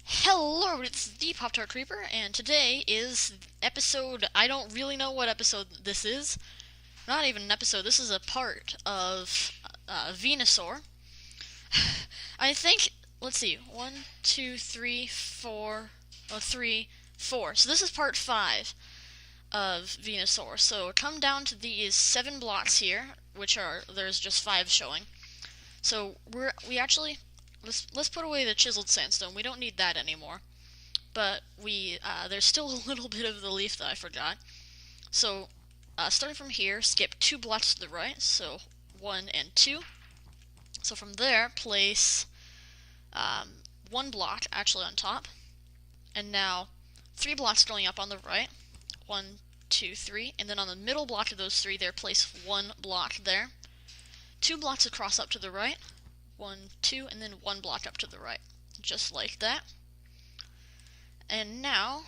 Hello, it's the Pop-Tart Creeper, and today is episode, I don't really know what episode this is. Not even an episode, this is a part of Venusaur. I think, let's see, 1, 2, 3, 4, 3, 4. So this is part 5 of Venusaur. So come down to these 7 blocks here, which are, there's just 5 showing. So we actually, let's put away the chiseled sandstone. We don't need that anymore. But there's still a little bit of the leaf that I forgot. So starting from here, skip 2 blocks to the right. So 1 and 2. So from there, place 1 block actually on top, and now 3 blocks going up on the right. 1, 2, 3, and then on the middle block of those 3 there, place 1 block there. 2 blocks across up to the right. 1, 2, and then 1 block up to the right, just like that. And now,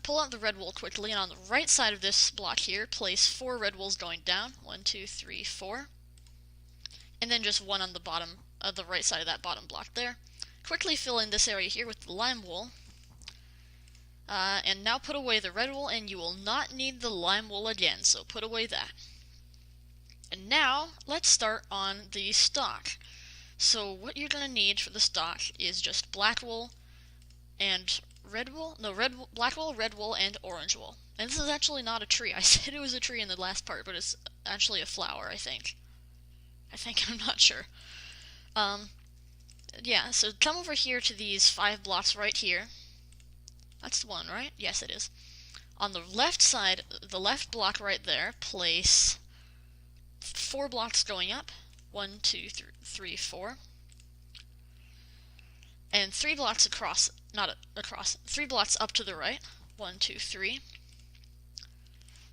pull out the red wool quickly, and on the right side of this block here, place 4 red wools going down. 1, 2, 3, 4. And then just 1 on the bottom, the right side of that bottom block there. Quickly fill in this area here with the lime wool. And now put away the red wool, and you will not need the lime wool again, so put away that. And now, let's start on the stalk. So what you're going to need for the stalk is just black wool and red wool. No, black wool, red wool, and orange wool. And this is actually not a tree. I said it was a tree in the last part, but it's actually a flower, I think. I'm not sure. Yeah, so come over here to these 5 blocks right here. That's the one, right? Yes, it is. On the left side, the left block right there, place 4 blocks going up. 1, 2, 3, 4. And 3 blocks across, not across, 3 blocks up to the right. 1, 2, 3.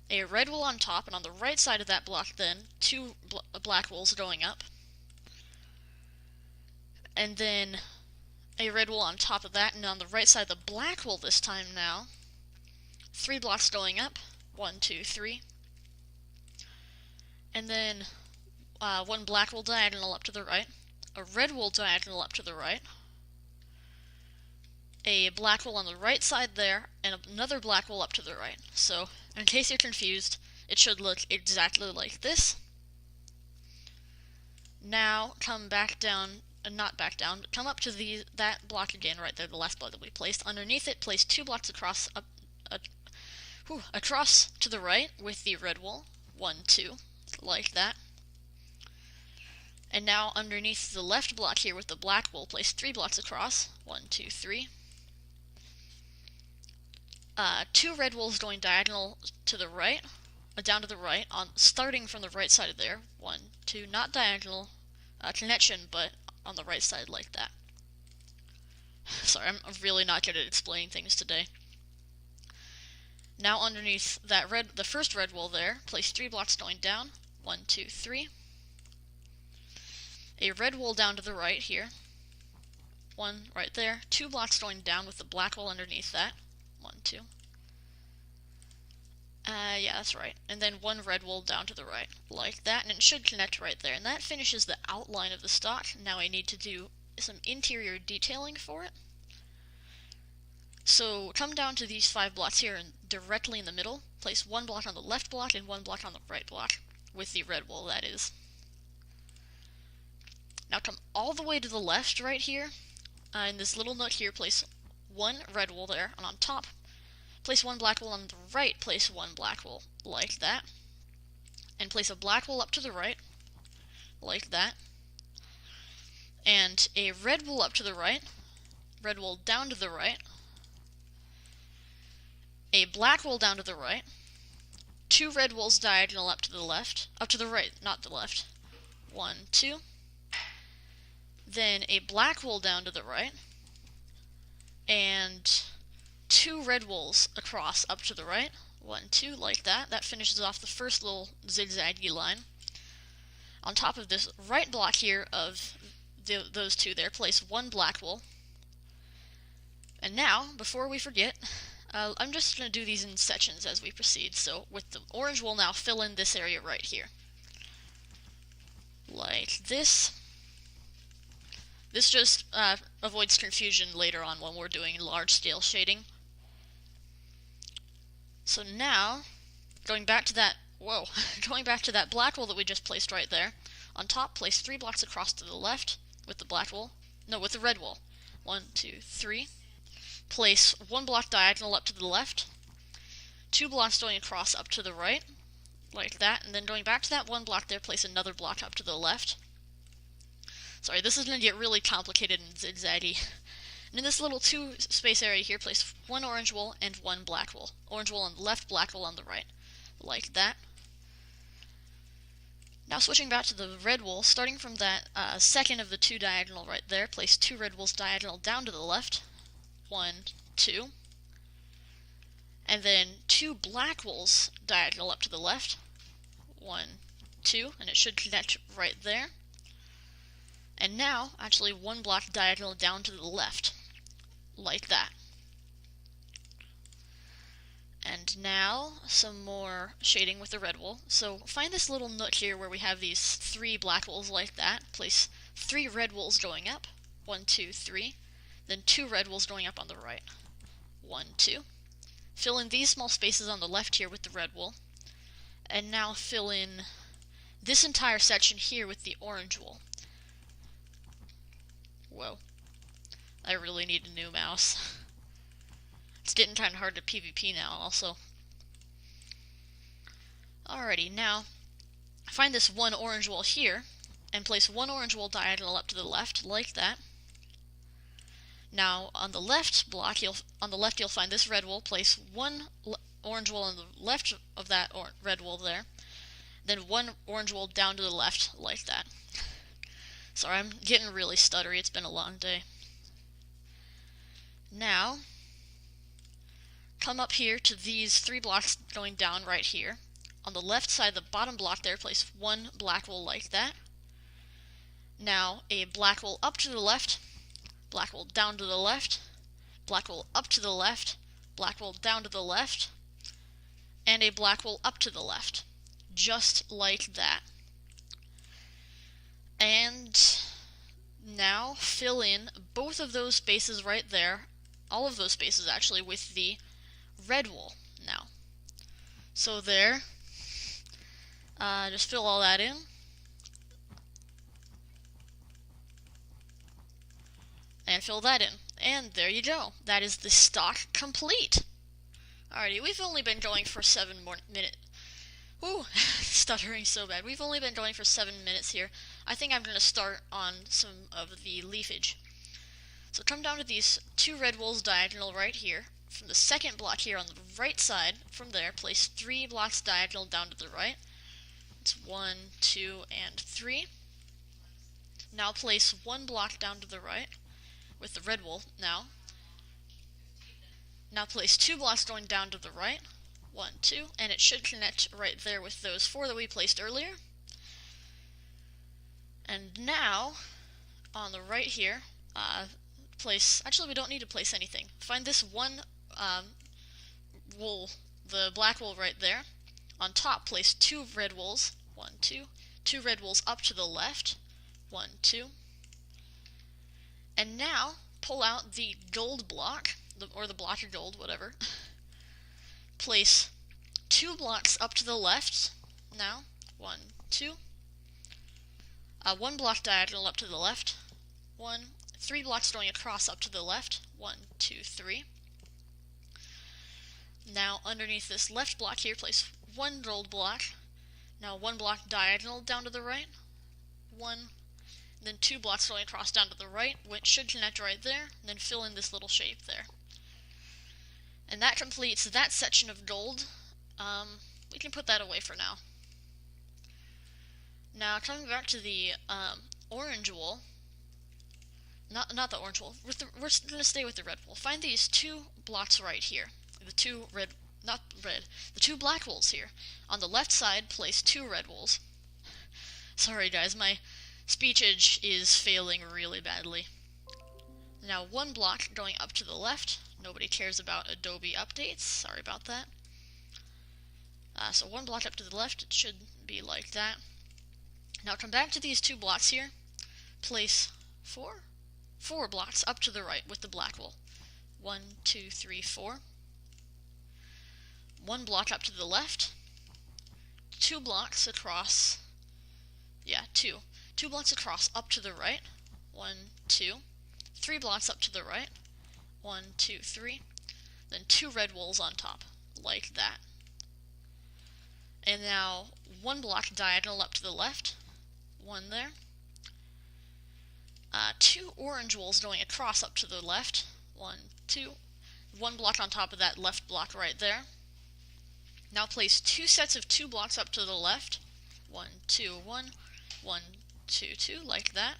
A red wool on top, and on the right side of that block then, 2 black wools going up. And then a red wool on top of that, and on the right side the black wool this time now. 3 blocks going up. 1, 2, 3. And then 1 black wool diagonal up to the right. A red wool diagonal up to the right. A black wool on the right side there, and another black wool up to the right. So, in case you're confused, it should look exactly like this. Now, come back down, not back down, but come up to that block again, right there, the last block that we placed. Underneath it, place 2 blocks across, across to the right with the red wool. 1, 2, like that. And now, underneath the left block here with the black wool, place 3 blocks across. 1, 2, 3. 2 red wools going diagonal to the right, down to the right, starting from the right side of there. 1, 2, not diagonal connection, but on the right side like that. Sorry, I'm really not good at explaining things today. Now underneath that the first red wool there, place 3 blocks going down. 1, 2, 3. A red wool down to the right here. 1 right there. 2 blocks going down with the black wool underneath that. 1, 2. Yeah, that's right. And then 1 red wool down to the right, like that, and it should connect right there. And that finishes the outline of the stalk. Now I need to do some interior detailing for it. So come down to these 5 blocks here, and directly in the middle, place 1 block on the left block and 1 block on the right block, with the red wool, that is. Now come all the way to the left right here, in this little nook here, place 1 red wool there, and on top, place 1 black wool. On the right, place 1 black wool, like that. And place a black wool up to the right, like that. And a red wool up to the right, red wool down to the right. A black wool down to the right. 2 red wools diagonal up to the left, up to the right, not the left. 1, 2. Then a black wool down to the right. And 2 red wools across up to the right. 1, 2, like that. That finishes off the first little zigzaggy line. On top of this right block here of those 2 there, place 1 black wool. And now, before we forget, I'm just going to do these in sections as we proceed. So with the orange, we'll now fill in this area right here. Like this. This just avoids confusion later on when we're doing large-scale shading. So now, going back to that black wool that we just placed right there. On top, place 3 blocks across to the left with the black wool. No, with the red wool. 1, 2, 3. Place 1 block diagonal up to the left. 2 blocks going across up to the right, like that. And then going back to that 1 block there, place another block up to the left. Sorry, this is going to get really complicated and zigzaggy. And in this little 2 space area here, place 1 orange wool and 1 black wool. Orange wool on the left, black wool on the right. Like that. Now switching back to the red wool, starting from that second of the 2 diagonal right there, place 2 red wools diagonal down to the left. 1, 2. And then 2 black wools diagonal up to the left. 1, 2. And it should connect right there. And now, actually 1 block diagonal down to the left. Like that. And now, some more shading with the red wool. So find this little nook here where we have these 3 black wools like that. Place 3 red wools going up. 1, 2, 3. Then 2 red wools going up on the right. 1, 2. Fill in these small spaces on the left here with the red wool. And now fill in this entire section here with the orange wool. Whoa. I really need a new mouse. It's getting kind of hard to PvP now, also. Alrighty, now, find this 1 orange wool here, and place 1 orange wool diagonal up to the left, like that. Now, on the left block, you'll find this red wool. Place 1 orange wool on the left of that red wool there. Then 1 orange wool down to the left, like that. Sorry, I'm getting really stuttery. It's been a long day. Now, come up here to these 3 blocks going down right here. On the left side of the bottom block there, place 1 black wool like that. Now, a black wool up to the left, black wool down to the left, black wool up to the left, black wool down to the left, and a black wool up to the left. Just like that. And now fill in both of those spaces right there, all of those spaces actually, with the red wool now. So there, just fill all that in. And fill that in. And there you go. That is the stock complete. Alrighty, we've only been going for 7 more minutes. Ooh, stuttering so bad. We've only been going for 7 minutes here. I think I'm going to start on some of the leafage. So come down to these 2 red wools diagonal right here. From the second block here on the right side, from there, place 3 blocks diagonal down to the right. It's 1, 2, and 3. Now place 1 block down to the right with the red wool now. Now place 2 blocks going down to the right. 1, 2, and it should connect right there with those 4 that we placed earlier. And now, on the right here, actually we don't need to place anything. Find this 1 wool, the black wool right there. On top, place 2 red wools. 1, 2. 2 red wools up to the left. 1, 2. And now, pull out the gold block, or the block of gold, whatever. Place 2 blocks up to the left. Now, 1, 2. 1 block diagonal up to the left. 1. 3 blocks going across up to the left. 1, 2, 3. Now, underneath this left block here, place 1 gold block. Now, 1 block diagonal down to the right. 1. Then 2 blocks going across down to the right, which should connect right there. And then fill in this little shape there. And that completes that section of gold. We can put that away for now. Now, coming back to the orange wool. Not the orange wool. We're going to stay with the red wool. Find these 2 blocks right here. The 2 black wools here. On the left side, place 2 red wools. Sorry guys, my speechage is failing really badly. Now 1 block going up to the left. Nobody cares about Adobe updates. Sorry about that. So one block up to the left, it should be like that. Now come back to these two blocks here. Place four blocks up to the right with the black wool. 1, 2, 3, 4. One block up to the left. 2 blocks across. Yeah, two. 2 blocks across up to the right. 1, 2. 3 blocks up to the right. 1, 2, 3. Then 2 red wools on top, like that. And now 1 block diagonal up to the left. 1 there. 2 orange wools going across up to the left. 1, 2. 1 block on top of that left block right there. Now place 2 sets of 2 blocks up to the left. 1, 2, 1. 1, 2, 2, like that.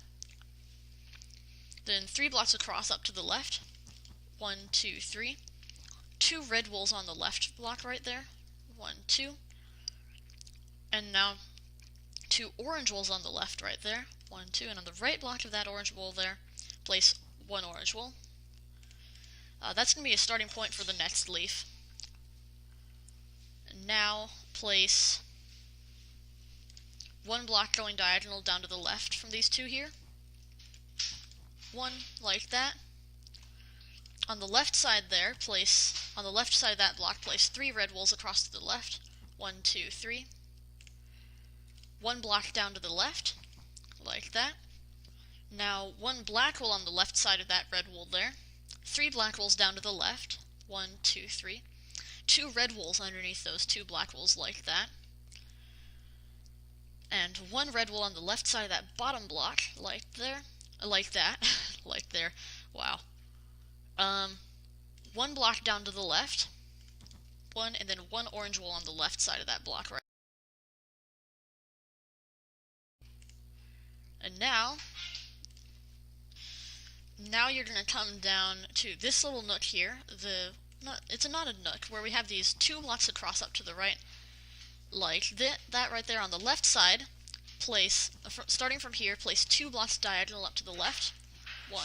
Then 3 blocks across up to the left. 1, 2, 3. 2 red wools on the left block right there. 1, 2. And now 2 orange wools on the left right there. 1, 2. And on the right block of that orange wool there, place 1 orange wool. That's going to be a starting point for the next leaf. And now place 1 block going diagonal down to the left from these 2 here. 1, like that. On the left side there, on the left side of that block, place 3 red wools across to the left. 1, 2, 3. 1 block down to the left, like that. Now 1 black wool on the left side of that red wool there. 3 black wools down to the left. 1, 2, 3. 2 red wools underneath those 2 black wools, like that. And 1 red wool on the left side of that bottom block, like there. Like that. Like there. Wow. 1 block down to the left. 1, and then 1 orange wool on the left side of that block right. And now you're going to come down to this little nook here. It's not a nook, where we have these 2 blocks across up to the right, like that right there on the left side. Place, starting from here, place 2 blocks diagonal up to the left. 1,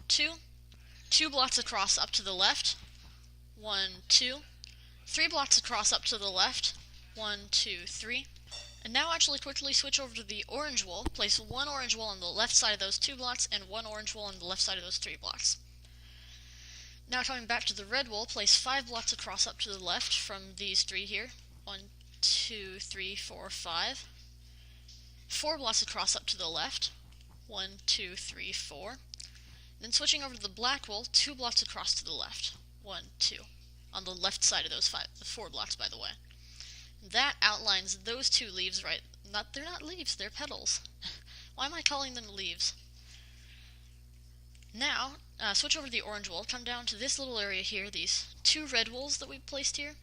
2. 2 blocks across up to the left. 1, 2. 3 blocks across up to the left. 1, 2, 3. And now actually quickly switch over to the orange wool. Place 1 orange wool on the left side of those 2 blocks and 1 orange wool on the left side of those 3 blocks. Now coming back to the red wool, place 5 blocks across up to the left from these 3 here. 1, 2, 3, 4, 5. 4 blocks across up to the left. 1, 2, 3, 4. Then switching over to the black wool, 2 blocks across to the left. 1, 2. On the left side of those 4 blocks, by the way. That outlines those 2 leaves right. They're not leaves, they're petals. Why am I calling them leaves? Now, switch over to the orange wool, come down to this little area here, these 2 red wools that we placed here.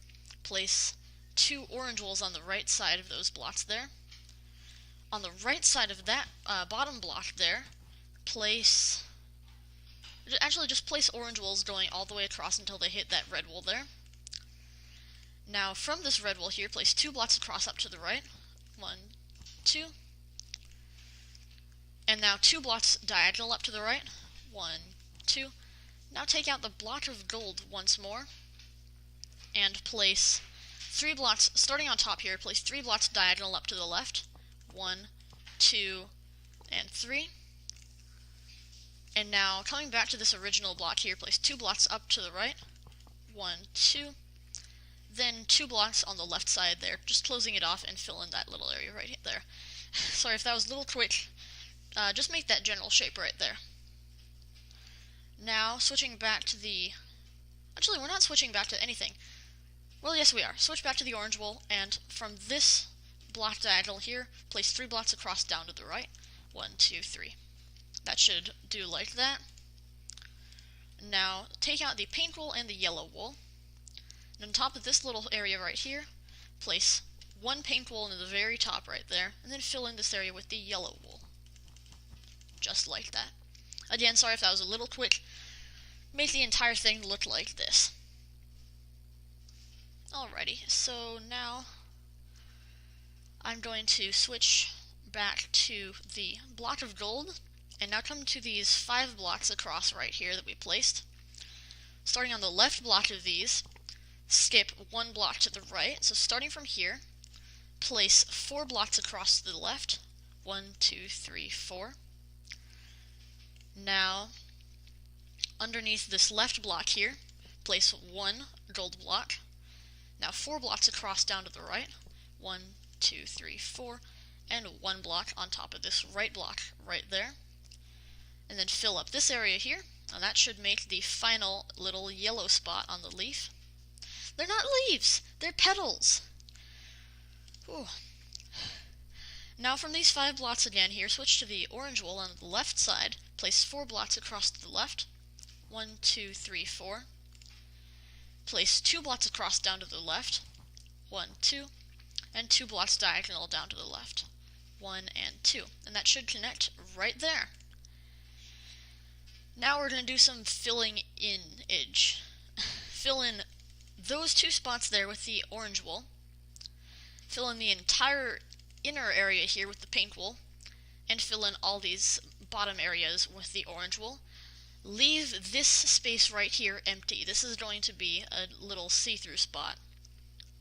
Place 2 orange wools on the right side of those blocks there. On the right side of that bottom block there, just place orange wools going all the way across until they hit that red wool there. Now from this red wool here, place 2 blocks across up to the right. 1, 2. And now 2 blocks diagonal up to the right. 1, 2. Now take out the block of gold once more and place 3 blocks, starting on top here, place 3 blocks diagonal up to the left. 1, 2, and 3. And now coming back to this original block here, place 2 blocks up to the right. 1, 2. Then 2 blocks on the left side there, just closing it off and fill in that little area right there. Sorry if that was a little quick. Just make that general shape right there. Now switching back to the... Actually, we're not switching back to anything. Well, yes we are. Switch back to the orange wool, and from this block diagonal here, place 3 blocks across down to the right. 1, 2, 3. That should do like that. Now take out the pink wool and the yellow wool. And on top of this little area right here, place 1 pink wool into the very top right there, and then fill in this area with the yellow wool. Just like that. Again, sorry if that was a little quick. Make the entire thing look like this. Alrighty, so now I'm going to switch back to the block of gold, and now come to these 5 blocks across right here that we placed. Starting on the left block of these, skip one block to the right. So starting from here, place 4 blocks across to the left. 1, 2, 3, 4. Now, underneath this left block here, place 1 gold block. Now 4 blocks across down to the right. 1, 2, 3, 4. And 1 block on top of this right block right there. And then fill up this area here, and that should make the final little yellow spot on the leaf. They're not leaves, they're petals. Ooh. Now from these 5 blocks again here, switch to the orange wool on the left side, place 4 blocks across to the left. 1, 2, 3, 4. Place 2 blocks across down to the left. 1, 2. And 2 blocks diagonal down to the left. 1 and 2. And that should connect right there. Now we're going to do some filling in-age. Fill in those 2 spots there with the orange wool. Fill in the entire inner area here with the pink wool. And fill in all these bottom areas with the orange wool. Leave this space right here empty. This is going to be a little see-through spot.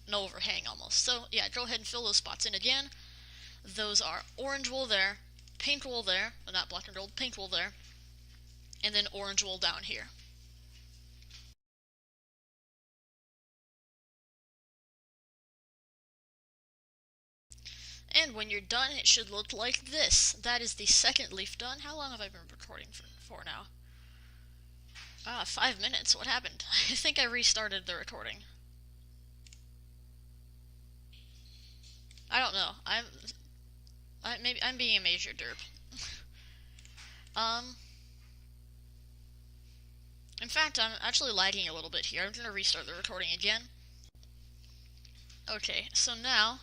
An overhang almost. So yeah, go ahead and fill those spots in again. Those are orange wool there, pink wool there, well, not black and gold, pink wool there, and then orange wool down here. And when you're done, it should look like this. That is the second leaf done. How long have I been recording for now? 5 minutes. What happened? I think I restarted the recording. I don't know. I'm being a major derp. In fact, I'm actually lagging a little bit here. I'm gonna restart the recording again. Okay, so now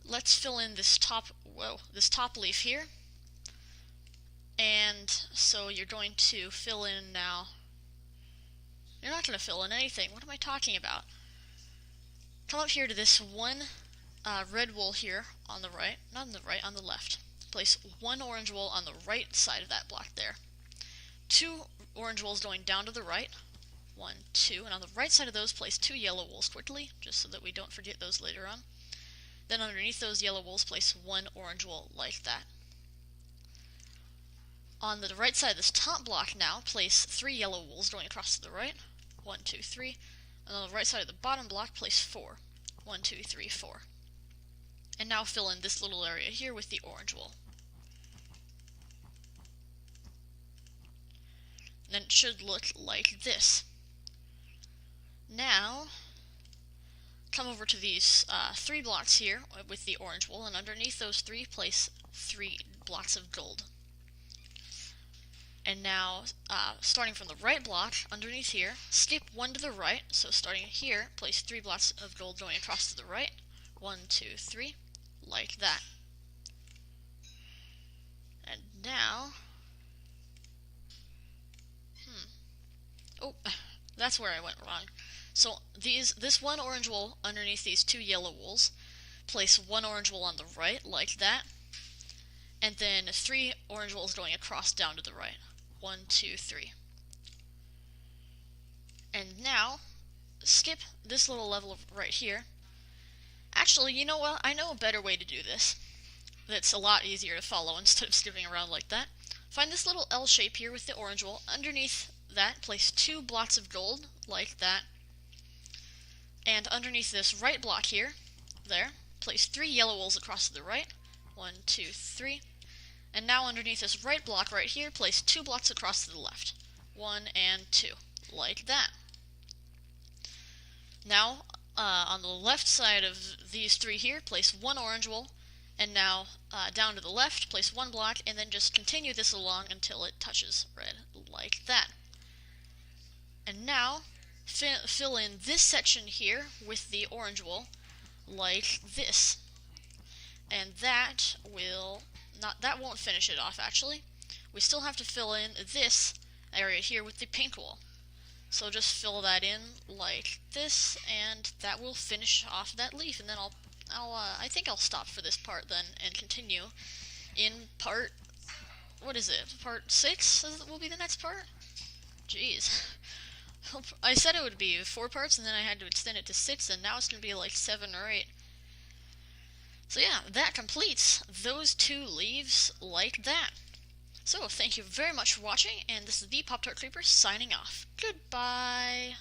let's fill in this top leaf here. And so you're going to fill in now. You're not going to fill in anything. What am I talking about? Come up here to this one red wool here on the right. Not on the right, on the left. Place 1 orange wool on the right side of that block there. 2 orange wools going down to the right. 1, 2. And on the right side of those, place 2 yellow wools quickly, just so that we don't forget those later on. Then underneath those yellow wools, place 1 orange wool like that. On the right side of this top block now, place 3 yellow wools going across to the right. 1, 2, 3. And on the right side of the bottom block, place 4. 1, 2, 3, 4. And now fill in this little area here with the orange wool. And then it should look like this. Now, come over to these 3 blocks here with the orange wool, and underneath those 3, place 3 blocks of gold. And now, starting from the right block, underneath here, skip 1 to the right. So starting here, place 3 blocks of gold going across to the right. 1, 2, 3, like that. And now, oh, that's where I went wrong. So this 1 orange wool underneath these 2 yellow wools, place 1 orange wool on the right, like that. And then 3 orange wools going across down to the right. 1, 2, 3. And now, skip this little level right here. Actually, you know what? I know a better way to do this. That's a lot easier to follow instead of skipping around like that. Find this little L shape here with the orange wool. Underneath that, place 2 blocks of gold, like that. And underneath this right block here, there, place 3 yellow wools across to the right. 1, 2, 3. And now underneath this right block right here, place 2 blocks across to the left. 1 and 2, like that. Now, on the left side of these 3 here, place 1 orange wool, and now down to the left, place 1 block, and then just continue this along until it touches red, like that. And now, fill in this section here with the orange wool, like this. And that won't finish it off, actually. We still have to fill in this area here with the pink wool. So just fill that in like this, and that will finish off that leaf. And then I think I'll stop for this part then and continue in part, what is it? Part 6 will be the next part? Jeez. I said it would be 4 parts, and then I had to extend it to 6, and now it's going to be like 7 or 8. So yeah, that completes those 2 leaves like that. So thank you very much for watching, and this is the Pop-Tart Creeper signing off. Goodbye!